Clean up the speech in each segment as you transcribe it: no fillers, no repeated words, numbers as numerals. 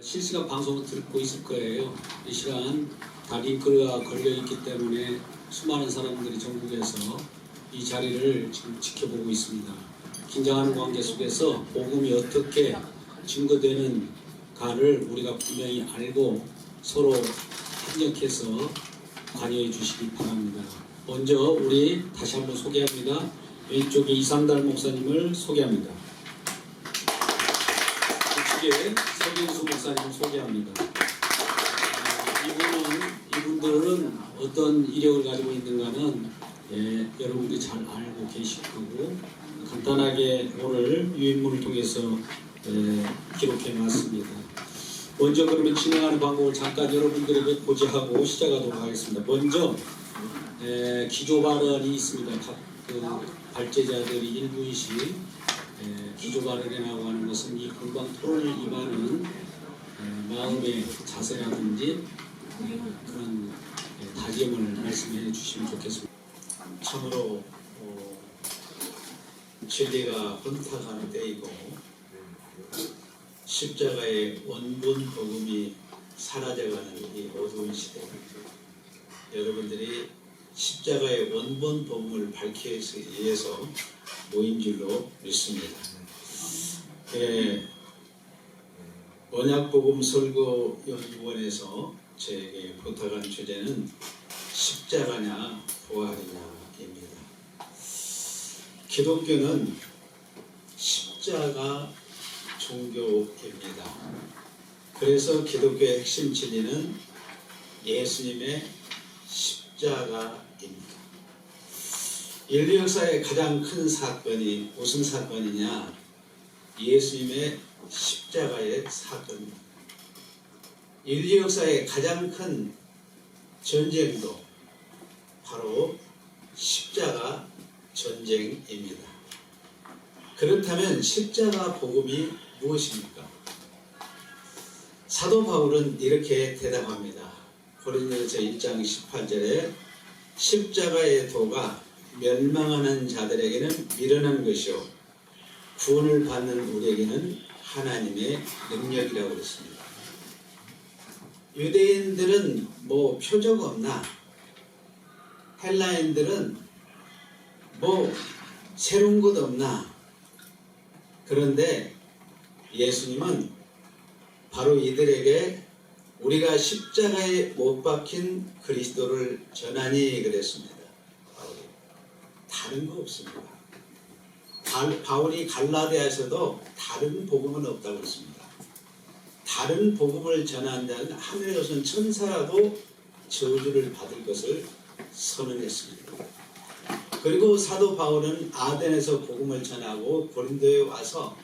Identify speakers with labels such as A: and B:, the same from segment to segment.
A: 실시간 방송을 듣고 있을 거예요. 이 시간 다 링크가 걸려있기 때문에 수많은 사람들이 전국에서 이 자리를 지금 지켜보고 있습니다. 긴장하는 관계 속에서 복음이 어떻게 증거되는가를 우리가 분명히 알고 서로 협력해서 관여해 주시기 바랍니다. 먼저 우리 다시 한번 소개합니다. 왼쪽에 이상달 목사님을 소개합니다. 우측에 서경수 목사님을 소개합니다. 이분들은 어떤 이력을 가지고 있는가는 여러분들이 잘 알고 계실 거고 간단하게 오늘 유인문을 통해서 기록해 놨습니다. 먼저 그러면 진행하는 방법을 잠깐 여러분들에게 고지하고 시작하도록 하겠습니다. 먼저 기조 발언이 있습니다. 각 발제자들이 1분씩 기조 발언이라고 하는 것은 이 공방 토론을 임하는 마음의 자세라든지 그런 다짐을 말씀해 주시면 좋겠습니다.
B: 참으로 진리가 혼탁한 때이고 십자가의 원본 복음이 사라져가는 이 어두운 시대, 여러분들이 십자가의 원본 복음을 밝히기 위해서 모인 줄로 믿습니다. 언약복음 설교연구원에서 제게 부탁한 주제는 십자가냐 부활이냐입니다. 기독교는 십자가 종교입니다. 그래서 기독교의 핵심 진리는 예수님의 십자가입니다. 인류 역사의 가장 큰 사건이 무슨 사건이냐? 예수님의 십자가의 사건입니다. 인류 역사의 가장 큰 전쟁도 바로 십자가 전쟁입니다. 그렇다면 십자가 복음이 무엇입니까? 사도 바울은 이렇게 대답합니다. 고린도전서 1장 18절에 십자가의 도가 멸망하는 자들에게는 미련한 것이요 구원을 받는 우리에게는 하나님의 능력이라고 그랬습니다. 유대인들은 뭐 표적 없나? 헬라인들은 뭐 새로운 것 없나? 그런데 예수님은 바로 이들에게 우리가 십자가에 못 박힌 그리스도를 전하니 그랬습니다. 다른 거 없습니다. 바울이 갈라디아에서도 다른 복음은 없다고 했습니다. 다른 복음을 전한다는 하늘에 오신 천사라도 저주를 받을 것을 선언했습니다. 그리고 사도 바울은 아덴에서 복음을 전하고 고린도에 와서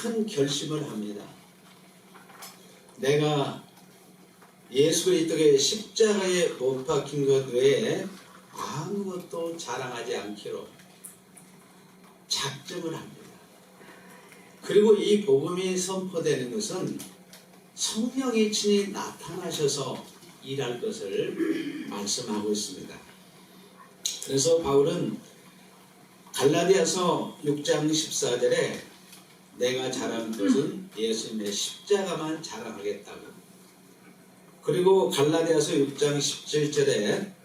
B: 큰 결심을 합니다. 내가 예수 그리스도의 십자가에 못 박힌 것 외에 아무것도 자랑하지 않기로 작정을 합니다. 그리고 이 복음이 선포되는 것은 성령이 친히 나타나셔서 일할 것을 말씀하고 있습니다. 그래서 바울은 갈라디아서 6장 14절에 내가 자랑한 것은 예수님의 십자가만 자랑하겠다고, 그리고 갈라디아서 6장 17절에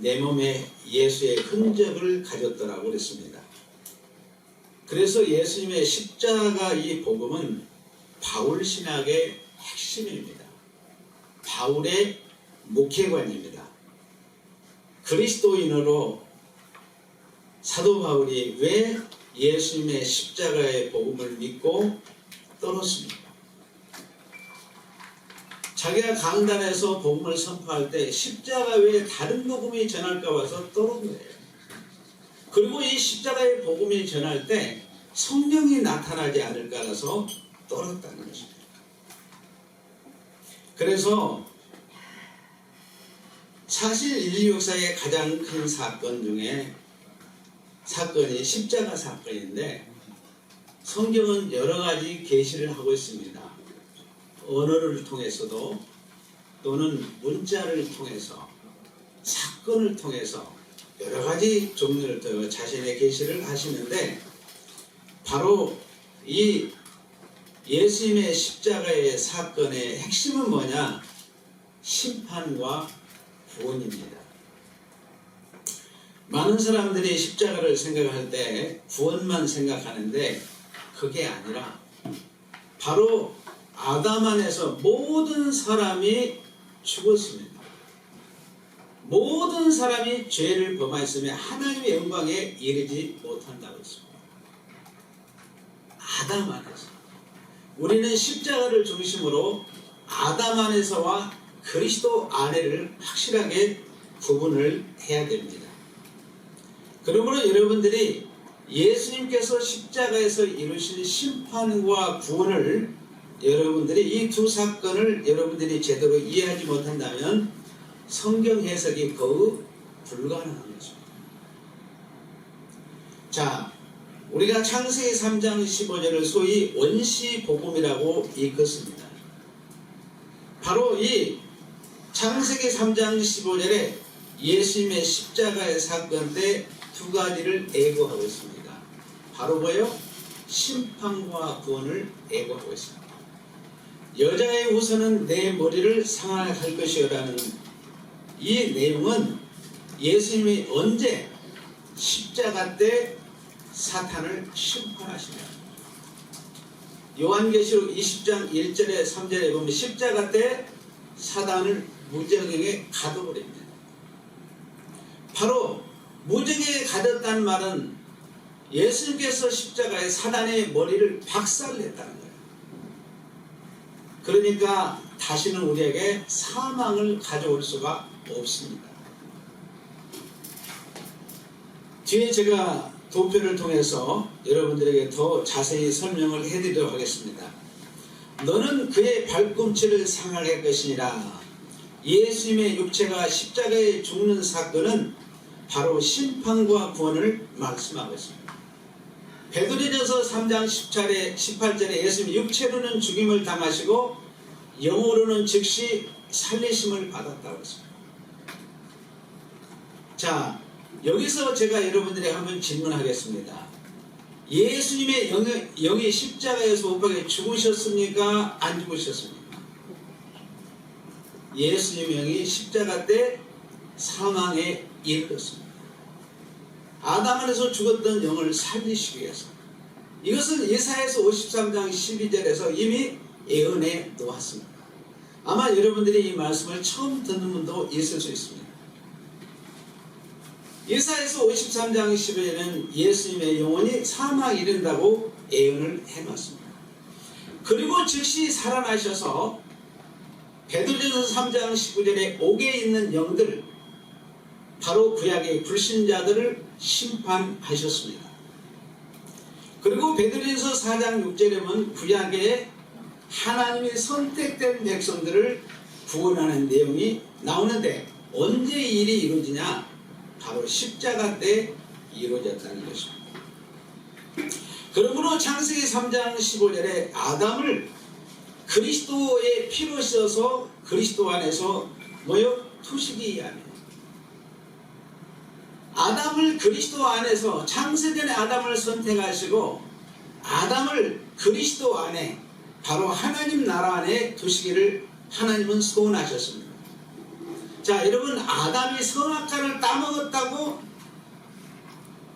B: 내 몸에 예수의 흔적을 가졌더라고 그랬습니다. 그래서 예수님의 십자가 이 복음은 바울 신학의 핵심입니다. 바울의 목회관입니다. 그리스도인으로 사도 바울이 왜 예수님의 십자가의 복음을 믿고 떨었습니까? 자기가 강단에서 복음을 선포할 때 십자가 외에 다른 복음이 전할까 봐서 떨은 거예요. 그리고 이 십자가의 복음이 전할 때 성령이 나타나지 않을까라서 떨었다는 것입니다. 그래서 사실 인류 역사의 가장 큰 사건 중에 사건이 십자가 사건인데 성경은 여러 가지 계시를 하고 있습니다. 언어를 통해서도 또는 문자를 통해서 사건을 통해서 여러 가지 종류를 통해 자신의 계시를 하시는데 바로 이 예수님의 십자가의 사건의 핵심은 뭐냐? 심판과 구원입니다. 많은 사람들이 십자가를 생각할 때 구원만 생각하는데 그게 아니라 바로 아담 안에서 모든 사람이 죽었습니다. 모든 사람이 죄를 범하였으며 하나님의 영광에 이르지 못한다고 했습니다. 아담 안에서. 우리는 십자가를 중심으로 아담 안에서와 그리스도 안에를 확실하게 구분을 해야 됩니다. 그러므로 여러분들이 예수님께서 십자가에서 이루신 심판과 구원을 여러분들이 이 두 사건을 여러분들이 제대로 이해하지 못한다면 성경 해석이 거의 불가능한 것입니다. 자, 우리가 창세기 3장 15절을 소위 원시복음이라고 읽었습니다. 바로 이 창세기 3장 15절에 예수님의 십자가의 사건 때 두 가지를 예고하고 있습니다. 바로 뭐예요? 심판과 구원을 예고하고 있습니다. 여자의 우선은 내 머리를 상할 것이라는 이 내용은 예수님이 언제 십자가 때 사탄을 심판하시냐. 요한계시록 20장 1절에 3절에 보면 십자가 때 사단을 무저갱에 가둬버립니다. 바로 무저갱에 가뒀다는 말은 예수님께서 십자가에 사단의 머리를 박살냈다는 거예요. 그러니까 다시는 우리에게 사망을 가져올 수가 없습니다. 뒤에 제가 도표를 통해서 여러분들에게 더 자세히 설명을 해드리도록 하겠습니다. 너는 그의 발꿈치를 상하게 할 것이니라. 예수님의 육체가 십자가에 죽는 사건은 바로 심판과 구원을 말씀하고 있습니다. 베드로전서 3장 18절에 예수님이 육체로는 죽임을 당하시고 영으로는 즉시 살리심을 받았다고 했습니다. 자, 여기서 제가 여러분들에게 한번 질문하겠습니다. 예수님의 영이 십자가에서 못 박혀 죽으셨습니까? 안 죽으셨습니까? 예수님의 영이 십자가 때 사망에 이르렀습니다. 아담 안에서 죽었던 영을 살리시기 위해서. 이것은 예사야서 53장 12절에서 이미 예언해 놓았습니다. 아마 여러분들이 이 말씀을 처음 듣는 분도 있을 수 있습니다. 예사야서 53장 12절에는 예수님의 영혼이 사망에 이른다고 예언을 해놨습니다. 그리고 즉시 살아나셔서 베드로전서 3장 19절에 옥에 있는 영들, 바로 구약의 불신자들을 심판하셨습니다. 그리고 베드로전서 4장 6절에 보면 구약의 하나님의 선택된 백성들을 구원하는 내용이 나오는데 언제 이 일이 이루어지냐? 바로 십자가 때 이루어졌다는 것입니다. 그러므로 창세기 3장 15절에 아담을 그리스도의 피로 씻어서 그리스도 안에서 투식이 하며 아담을 그리스도 안에서 창세전에 아담을 선택하시고 아담을 그리스도 안에 바로 하나님 나라 안에 두시기를 하나님은 소원하셨습니다. 자, 여러분, 아담이 선악과를 따먹었다고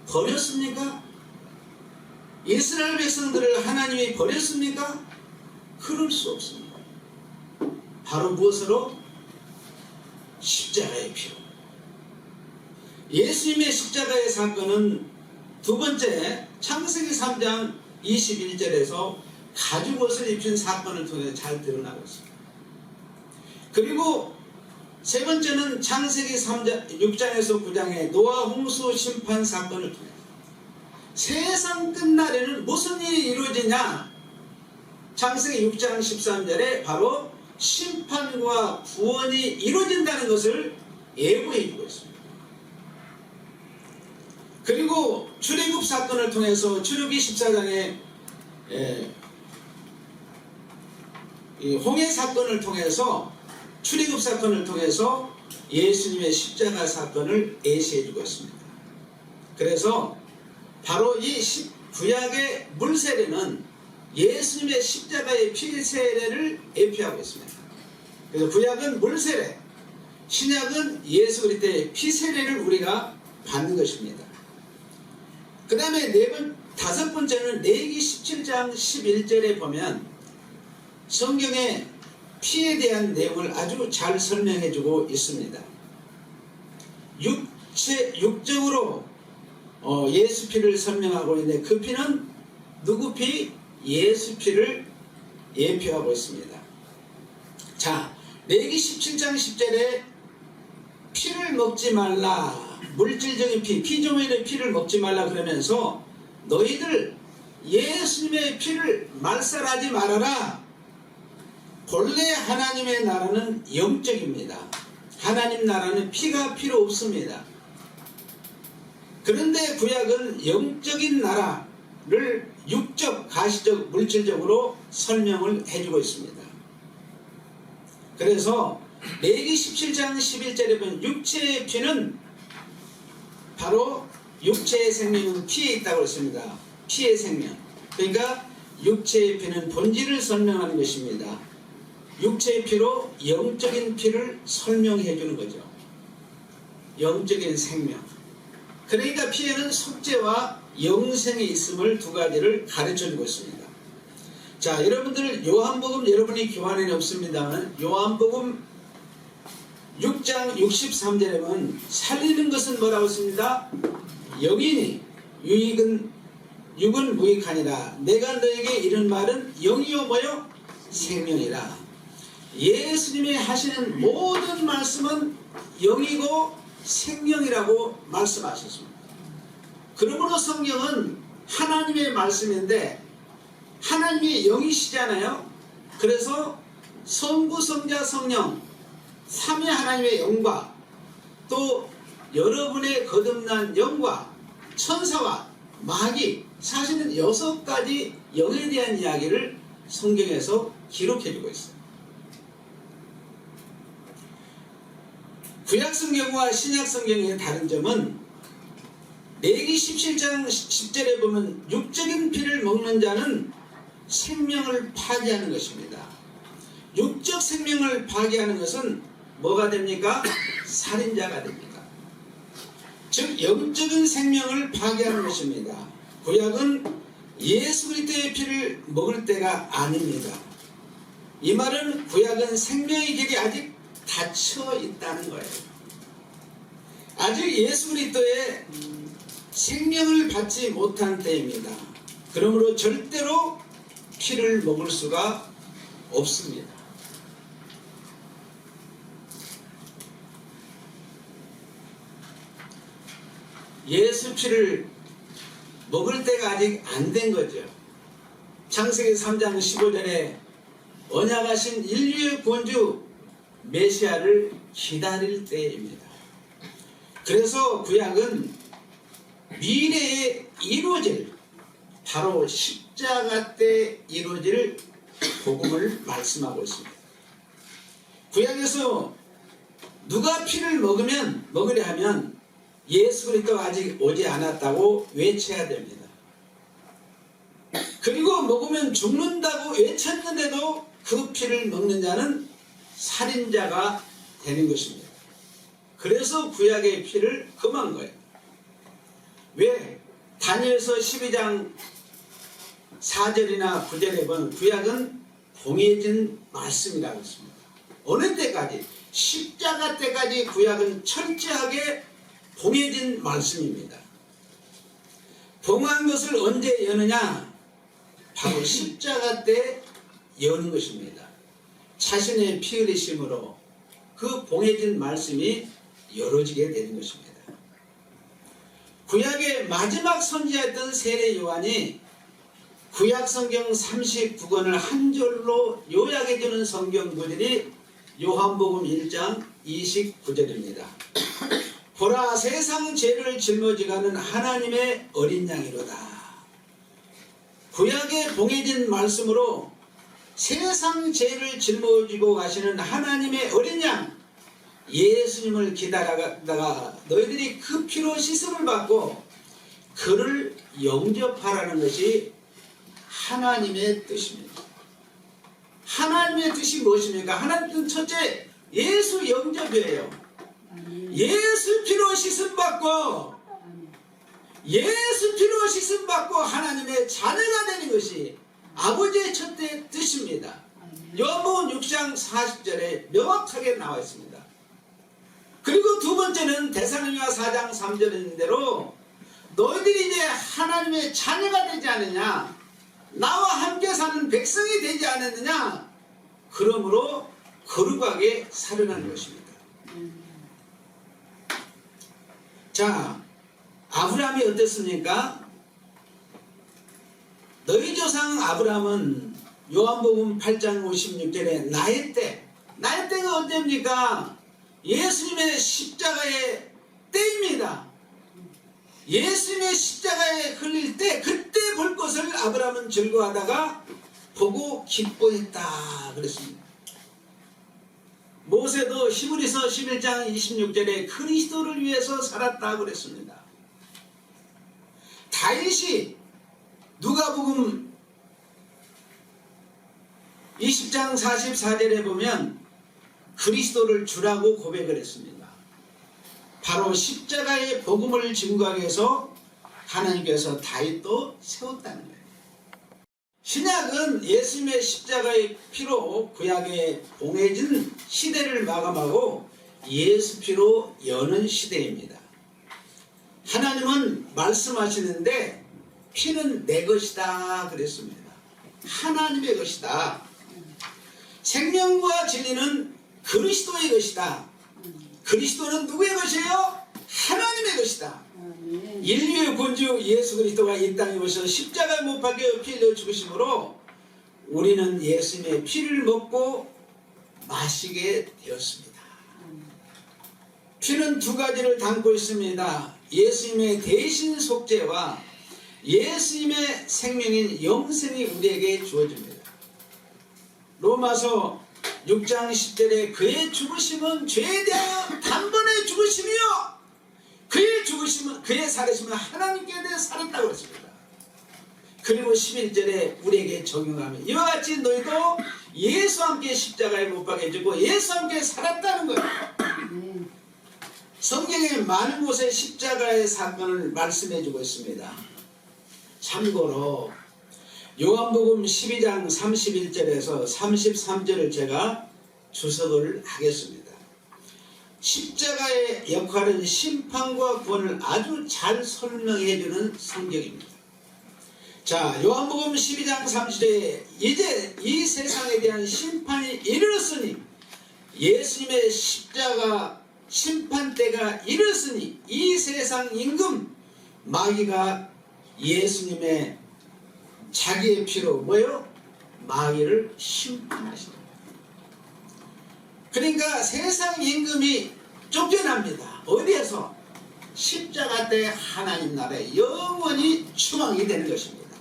B: 버렸습니까? 이스라엘 백성들을 하나님이 버렸습니까? 그럴 수 없습니다. 바로 무엇으로? 십자가의 피로. 예수님의 십자가의 사건은 두 번째 창세기 3장 21절에서 가죽옷을 입힌 사건을 통해 잘 드러나고 있습니다. 그리고 세 번째는 창세기 6장에서 9장의 노아 홍수 심판 사건을 통해 세상 끝날에는 무슨 일이 이루어지냐? 창세기 6장 13절에 바로 심판과 구원이 이루어진다는 것을 예고해 주고 있습니다. 그리고 출애굽 사건을 통해서 출애굽기 14장에 홍해 사건을 통해서 출애굽 사건을 통해서 예수님의 십자가 사건을 예시해 주고 있습니다. 그래서 바로 이 구약의 물세례는 예수님의 십자가의 피 세례를 예표하고 있습니다. 그래서 구약은 물 세례, 신약은 예수 그리스도의 피 세례를 우리가 받는 것입니다. 그 다음에 다섯 번째는 레위기 17장 11절에 보면 성경에 피에 대한 내용을 아주 잘 설명해 주고 있습니다. 육적으로 예수 피를 설명하고 있는데 그 피는 누구 피? 예수 피를 예표하고 있습니다. 자, 레위기 17장 10절에 피를 먹지 말라, 물질적인 피, 피조물의 피를 먹지 말라 그러면서 너희들 예수님의 피를 말살하지 말아라. 본래 하나님의 나라는 영적입니다. 하나님 나라는 피가 필요 없습니다. 그런데 구약은 영적인 나라를 육적, 가시적, 물질적으로 설명을 해주고 있습니다. 그래서 레위기 17장 11절에 보면 육체의 피는 바로 육체의 생명은 피에 있다고 했습니다. 피의 생명. 그러니까 육체의 피는 본질을 설명하는 것입니다. 육체의 피로 영적인 피를 설명해 주는 거죠. 영적인 생명. 그러니까 피에는 속죄와 영생이 있음을 두 가지를 가르쳐 주고 있습니다. 자, 여러분들 요한복음 여러분이 교환에는 없습니다만 요한복음 6장 63절에 보면 살리는 것은 뭐라고 했습니다? 영이니 육은 무익하니라. 내가 너에게 이런 말은 영이요 뭐요? 생명이라. 예수님이 하시는 모든 말씀은 영이고 생명이라고 말씀하셨습니다. 그러므로 성경은 하나님의 말씀인데 하나님이 영이시잖아요. 그래서 성부, 성자, 성령 삼위 하나님의 영과 또 여러분의 거듭난 영과 천사와 마귀, 사실은 6가지 영에 대한 이야기를 성경에서 기록해주고 있어요. 구약 성경과 신약 성경의 다른 점은 레위기 17장 10절에 보면 육적인 피를 먹는 자는 생명을 파괴하는 것입니다. 육적 생명을 파괴하는 것은 뭐가 됩니까? 살인자가 됩니다. 즉 영적인 생명을 파괴하는 것입니다. 구약은 예수 그리스도의 피를 먹을 때가 아닙니다. 이 말은 구약은 생명의 길이 아직 닫혀 있다는 거예요. 아직 예수 그리스도의 생명을 받지 못한 때입니다. 그러므로 절대로 피를 먹을 수가 없습니다. 예수 피를 먹을 때가 아직 안 된 거죠. 창세기 3장 15절에 언약하신 인류의 구원주 메시아를 기다릴 때입니다. 그래서 구약은 미래에 이루어질 바로 십자가 때 이루어질 복음을 말씀하고 있습니다. 구약에서 누가 피를 먹으려 하면 예수 그리스도가 아직 오지 않았다고 외쳐야 됩니다. 그리고 먹으면 죽는다고 외쳤는데도 그 피를 먹는 자는 살인자가 되는 것입니다. 그래서 구약의 피를 금한 거예요. 왜? 다니엘서 12장 4절이나 9절에 보면 구약은 봉해진 말씀이라고 했습니다. 어느 때까지? 십자가 때까지 구약은 철저하게 봉해진 말씀입니다. 봉한 것을 언제 여느냐? 바로 십자가 때 여는 것입니다. 자신의 피 흘리심으로 그 봉해진 말씀이 열어지게 되는 것입니다. 구약의 마지막 선지자였던 세례 요한이 구약 성경 39권을 한 절로 요약해주는 성경 구절이 요한복음 1장 29절입니다. 보라, 세상 죄를 짊어지가는 하나님의 어린 양이로다. 구약의 봉해진 말씀으로 세상 죄를 짊어지고 가시는 하나님의 어린 양 예수님을 기다리다가 너희들이 그 피로 씻음을 받고 그를 영접하라는 것이 하나님의 뜻입니다. 하나님의 뜻이 무엇입니까? 하나님의 뜻은 첫째 예수 영접이에요. 예수 피로 씻음 받고 예수 피로 씻음 받고 하나님의 자녀가 되는 것이 아버지의 첫째 뜻입니다. 요한복음 6장 40절에 명확하게 나와 있습니다. 그리고 두 번째는 데살로니가 4장 3절인 대로 너희들이 이제 하나님의 자녀가 되지 않느냐, 나와 함께 사는 백성이 되지 않았느냐, 그러므로 거룩하게 살으라는 것입니다. 자, 아브라함이 어땠습니까? 너희 조상 아브라함은 요한복음 8장 56절에 나의 때가 언제입니까? 예수님의 십자가의 때입니다. 예수님의 십자가에 흘릴 때, 그때 볼 것을 아브라함은 즐거워하다가 보고 기뻐했다 그랬습니다. 모세도 히브리서 11장 26절에 그리스도를 위해서 살았다 그랬습니다. 다윗이 누가복음 20장 44절에 보면 그리스도를 주라고 고백을 했습니다. 바로 십자가의 복음을 증거하기 위해서 하나님께서 다윗도 세웠다는 거예요. 신약은 예수님의 십자가의 피로 구약에 봉해진 시대를 마감하고 예수 피로 여는 시대입니다. 하나님은 말씀하시는데 피는 내 것이다 그랬습니다. 하나님의 것이다. 생명과 진리는 그리스도의 것이다. 그리스도는 누구의 것이에요? 하나님의 것이다. 인류의 본주 예수 그리스도가 이 땅에 오셔서 십자가에 못 박혀 피 흘려 죽으심으로 우리는 예수님의 피를 먹고 마시게 되었습니다. 피는 두 가지를 담고 있습니다. 예수님의 대신 속죄와 예수님의 생명인 영생이 우리에게 주어집니다. 로마서 6장 10절에 그의 죽으심은 죄에 대하여 단번에 죽으심이요 그의 죽으심은, 그의 살으심은 하나님께 대해 살았다고 했습니다. 그리고 11절에 우리에게 적용하면 이와 같이 너희도 예수와 함께 십자가에 못 박혀 죽고 예수와 함께 살았다는 거예요. 성경에 많은 곳에 십자가의 사건을 말씀해 주고 있습니다. 참고로 요한복음 12장 31절에서 33절을 제가 주석을 하겠습니다. 십자가의 역할은 심판과 구원을 아주 잘 설명해 주는 성경입니다. 자, 요한복음 12장 30절에 이제 이 세상에 대한 심판이 이르렀으니 예수님의 십자가 심판 때가 이르렀으니 이 세상 임금 마귀가 예수님의 자기의 피로 뭐요? 마귀를 심판하시는 거예요. 그러니까 세상 임금이 쫓겨납니다. 어디에서? 십자가 때 하나님 나라에 영원히 추방이 되는 것입니다.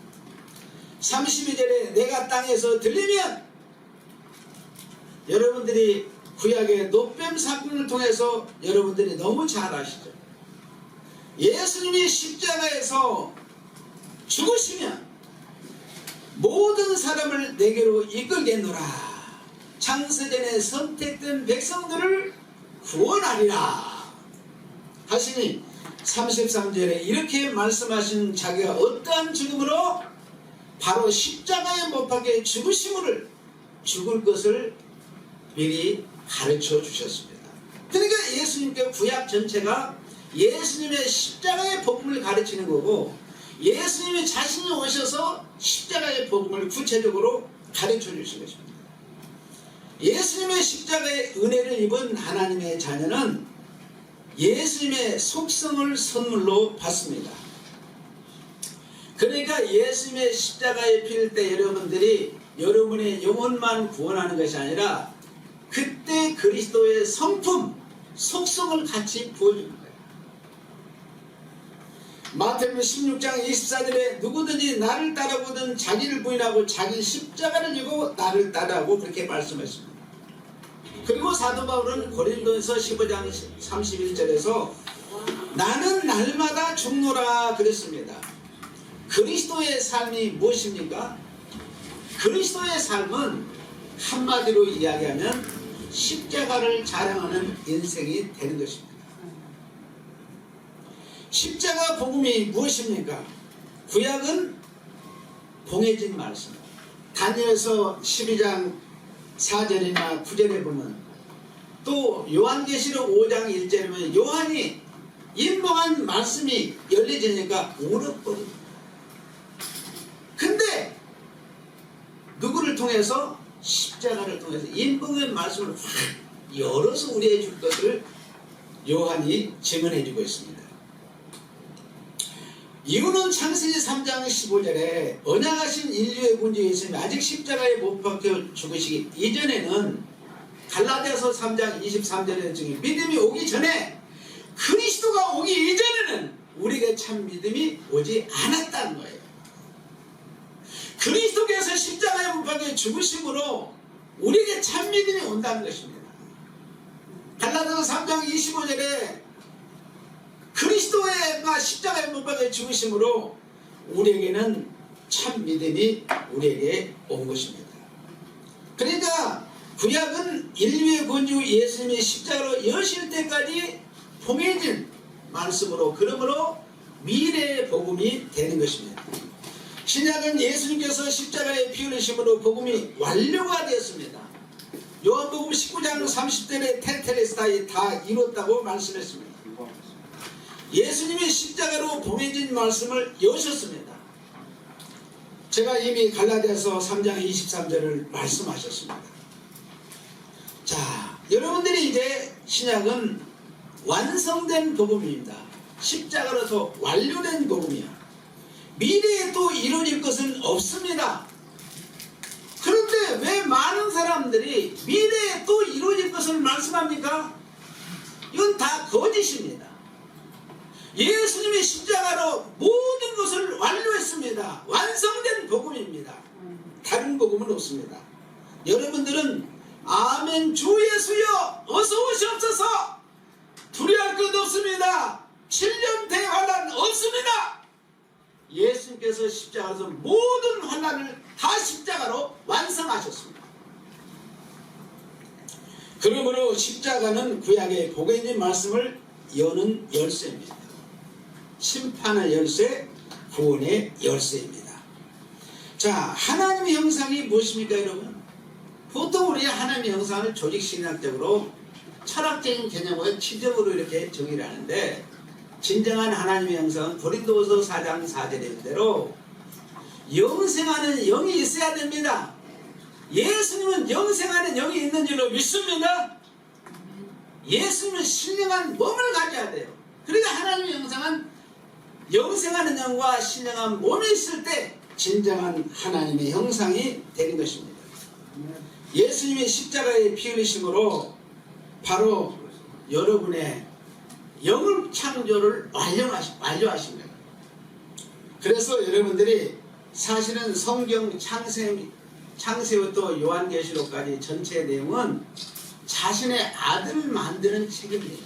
B: 32절에 내가 땅에서 들리면 여러분들이 구약의 노뱀 사건을 통해서 여러분들이 너무 잘 아시죠. 예수님이 십자가에서 죽으시면 모든 사람을 내게로 이끌겠노라. 창세전에 선택된 백성들을 구원하리라 하시니 33절에 이렇게 말씀하신 자기가 어떠한 죽음으로 바로 십자가에 못 박혀 죽으심을 죽을 것을 미리 가르쳐 주셨습니다. 그러니까 예수님께 구약 전체가 예수님의 십자가의 복음을 가르치는 거고 예수님이 자신이 오셔서 십자가의 복음을 구체적으로 가르쳐 주신 것입니다. 예수님의 십자가의 은혜를 입은 하나님의 자녀는 예수님의 속성을 선물로 받습니다. 그러니까 예수님의 십자가에 필 때 여러분들이 여러분의 영혼만 구원하는 것이 아니라 그때 그리스도의 성품, 속성을 같이 부어주는 거예요. 마태복음 16장 24절에 누구든지 나를 따라오든 자기를 부인하고 자기 십자가를 지고 나를 따라오고 그렇게 말씀했습니다. 그리고 사도 바울은 고린도서 15장 31절에서 나는 날마다 죽노라 그랬습니다. 그리스도의 삶이 무엇입니까? 그리스도의 삶은 한마디로 이야기하면 십자가를 자랑하는 인생이 되는 것입니다. 십자가 복음이 무엇입니까? 구약은 봉해진 말씀. 다니엘서 12장 4절이나 9절에 보면, 또 요한계시록 5장 1절에 보면 요한이 임봉한 말씀이 열려지니까 울어버립니다. 근데 누구를 통해서? 십자가를 통해서 임봉의 말씀을 확 열어서 우리에게 줄 것을 요한이 증언해 주고 있습니다. 이유는 창세기 3장 15절에 언약하신 인류의 군주 예수님이 아직 십자가에 못 박혀 죽으시기 이전에는 갈라디아서 3장 23절에 증인 믿음이 오기 전에, 그리스도가 오기 이전에는 우리에게 참 믿음이 오지 않았다는 거예요. 그리스도께서 십자가에 못 박혀 죽으심으로 우리에게 참 믿음이 온다는 것입니다. 갈라디아서 3장 25절에 그리스도가 십자가에 못 박혀 죽으심으로 우리에게는 참 믿음이 우리에게 온 것입니다. 그러니까 구약은 인류의 군주 예수님이 십자가로 여실 때까지 봉해진 말씀으로, 그러므로 미래의 복음이 되는 것입니다. 신약은 예수님께서 십자가에 피 흘리심으로 복음이 완료가 되었습니다. 요한복음 19장 30절에 테텔레스타이 다 이뤘다고 말씀했습니다. 예수님이 십자가로 봉해진 말씀을 여셨습니다. 제가 이미 갈라디아서 3장 23절을 말씀하셨습니다. 자, 여러분들이 이제 신약은 완성된 복음입니다. 십자가로서 완료된 복음이야. 미래에 또 이루어질 것은 없습니다. 그런데 왜 많은 사람들이 미래에 또 이루어질 것을 말씀합니까? 이건 다 거짓입니다. 예수님이 십자가로 모든 것을 완료했습니다. 완성된 복음입니다. 다른 복음은 없습니다. 여러분들은 아멘 주 예수여 어서 오시옵소서, 두려워할 것 없습니다. 7년 대환란 없습니다. 예수님께서 십자가에서 모든 환란을 다 십자가로 완성하셨습니다. 그러므로 십자가는 구약의 복음의 말씀을 여는 열쇠입니다. 심판의 열쇠, 구원의 열쇠입니다. 자, 하나님의 형상이 무엇입니까, 여러분? 보통 우리 하나님의 형상을 조직신학적으로 철학적인 개념으로 치적으로 이렇게 정의를 하는데, 진정한 하나님의 형상은 고린도후서 4장 4절의 대로 영생하는 영이 있어야 됩니다. 예수님은 영생하는 영이 있는 줄로 믿습니다. 예수님은 신령한 몸을 가져야 돼요. 그러니까 하나님의 형상은 영생하는 영과 신령한 몸이 있을 때 진정한 하나님의 형상이 되는 것입니다. 예수님이 십자가에 피 흘리심으로 바로 여러분의 영을 창조를 완료하십니다. 그래서 여러분들이 사실은 성경 창세부터 요한계시록까지 전체 내용은 자신의 아들을 만드는 책입니다.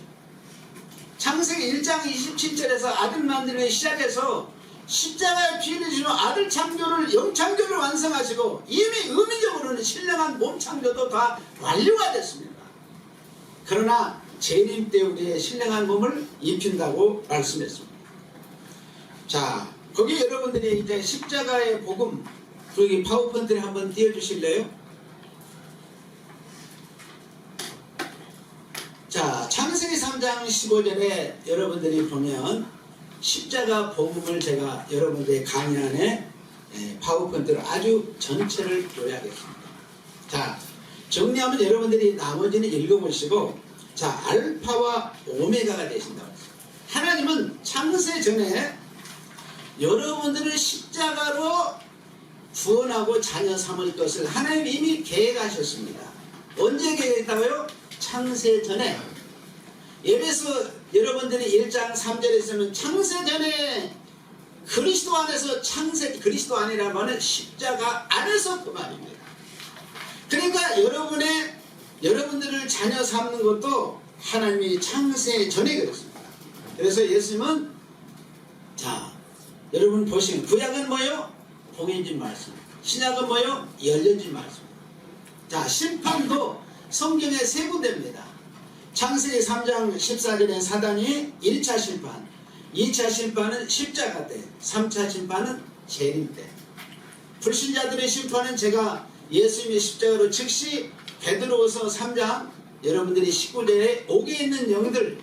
B: 창세기 1장 27절에서 아들 만들기 시작해서 십자가에 피 흘리시고 아들 창조를, 영창조를 완성하시고 이미 의미적으로는 신령한 몸 창조도 다 완료가 됐습니다. 그러나 재림 때 우리의 신령한 몸을 입힌다고 말씀했습니다. 자, 거기 여러분들이 이제 십자가의 복음, 여기 파워포인트를 한번 띄워주실래요? 자, 창세기 3장 15절에 여러분들이 보면 십자가 복음을 제가 여러분들의 강의 안에 파워포인트를 아주 전체를 요약했습니다. 자, 정리하면 여러분들이 나머지는 읽어보시고, 자, 알파와 오메가가 되신다고 했습니다. 하나님은 창세 전에 여러분들을 십자가로 구원하고 자녀 삼을 것을 하나님이 이미 계획하셨습니다. 언제 계획했다고요? 창세 전에. 에베소 여러분들이 1장 3절에서는 창세 전에 그리스도 안에서 그리스도 안이라는 말은 십자가 안에서 그 말입니다. 그러니까 여러분들을 자녀 삼는 것도 하나님이 창세 전에 그랬습니다. 그래서 예수님은 자, 여러분 보시면 구약은 뭐요? 봉해진 말씀. 신약은 뭐요? 열려진 말씀. 자, 심판도 성경에 세 군데입니다. 창세기 3장 14절에 사단이 1차 심판, 2차 심판은 십자가 때, 3차 심판은 재림 때. 불신자들의 심판은 제가 예수님의 십자가로 즉시 베드로후서 3장 여러분들이 19절에 옥에 있는 영들,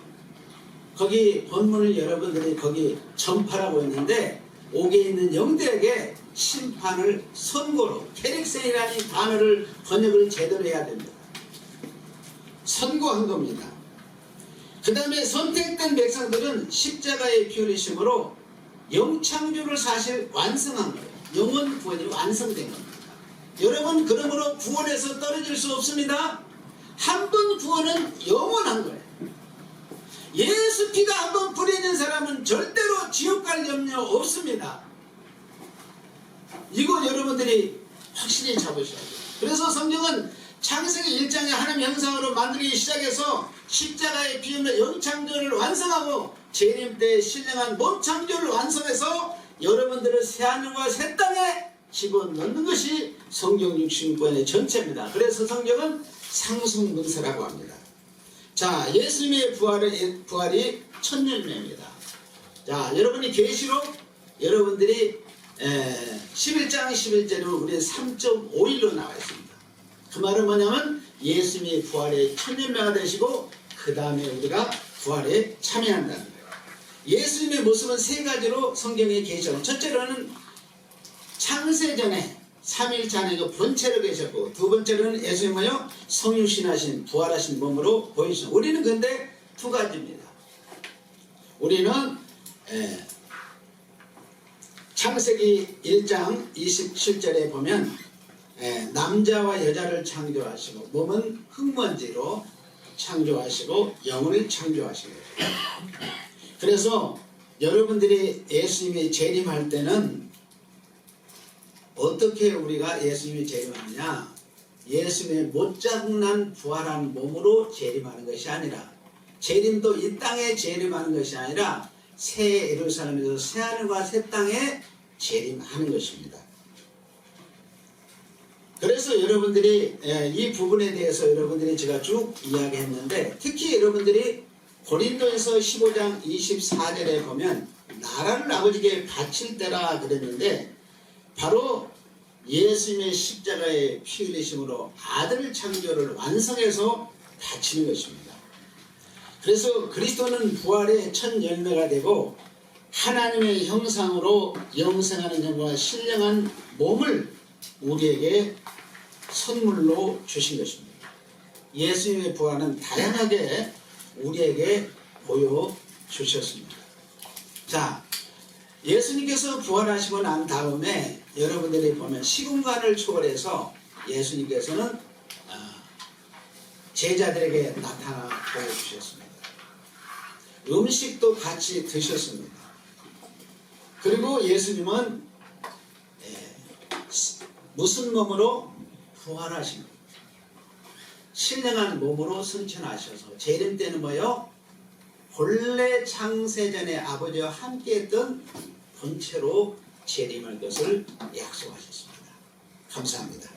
B: 거기 본문을 여러분들이 거기 전파라고 했는데 옥에 있는 영들에게 심판을 선고로, 캐릭센이라는 단어를 번역을 제대로 해야 됩니다. 선고한 겁니다. 그 다음에 선택된 백성들은 십자가의 피 흘리심으로 영창조를 사실 완성한 거예요. 영원 구원이 완성된 겁니다. 여러분, 그러므로 구원에서 떨어질 수 없습니다. 한 번 구원은 영원한 거예요. 예수 피가 한 번 뿌려진 사람은 절대로 지옥 갈 염려 없습니다. 이거 여러분들이 확실히 잡으셔야 돼요. 그래서 성경은 창세기 1장에 하나님 형상으로 만들기 시작해서 십자가의 피임의 영창조를 완성하고 재림 때 신령한 몸 창조를 완성해서 여러분들을 새하늘과 새 땅에 집어넣는 것이 성경 66권의 전체입니다. 그래서 성경은 상속문서라고 합니다. 자, 예수님의 부활이 첫 열매입니다. 자, 여러분이 계시록 여러분들이 11장 11절로 우리 3.5일로 나와 있습니다. 그 말은 뭐냐면 예수님의 부활의 첫 열매가 되시고 그 다음에 우리가 부활에 참여한다는 거예요. 예수님의 모습은 세 가지로 성경에 계셔. 첫째로는 창세전에 3일차 그 본체로 계셨고, 두 번째로는 예수님은요 성육신하신 부활하신 몸으로 보이시죠. 우리는 근데 두 가지입니다. 우리는 창세기 1장 27절에 보면 남자와 여자를 창조하시고 몸은 흙먼지로 창조하시고 영을 창조하시고, 그래서 여러분들이 예수님이 재림할 때는 어떻게 우리가 예수님이 재림하느냐, 예수님의 못장난 부활한 몸으로 재림하는 것이 아니라, 재림도 이 땅에 재림하는 것이 아니라 새 예루살렘에서 새 하늘과 새 땅에 재림하는 것입니다. 그래서 여러분들이 이 부분에 대해서 여러분들이 제가 쭉 이야기했는데, 특히 여러분들이 고린도에서 15장 24절에 보면 나라를 아버지께 바칠 때라 그랬는데, 바로 예수님의 십자가의 피 흘리심으로 아들 창조를 완성해서 바치는 것입니다. 그래서 그리스도는 부활의 첫 열매가 되고 하나님의 형상으로 영생하는 영과 신령한 몸을 우리에게 선물로 주신 것입니다. 예수님의 부활은 다양하게 우리에게 보여주셨습니다. 자, 예수님께서 부활하시고 난 다음에 여러분들이 보면 시공간을 초월해서 예수님께서는 제자들에게 나타나 보여주셨습니다. 음식도 같이 드셨습니다. 그리고 예수님은 무슨 몸으로 부활하신 겁니다. 신령한 몸으로 승천하셔서 재림 때는 뭐요? 본래 창세전에 아버지와 함께했던 본체로 재림할 것을 약속하셨습니다. 감사합니다.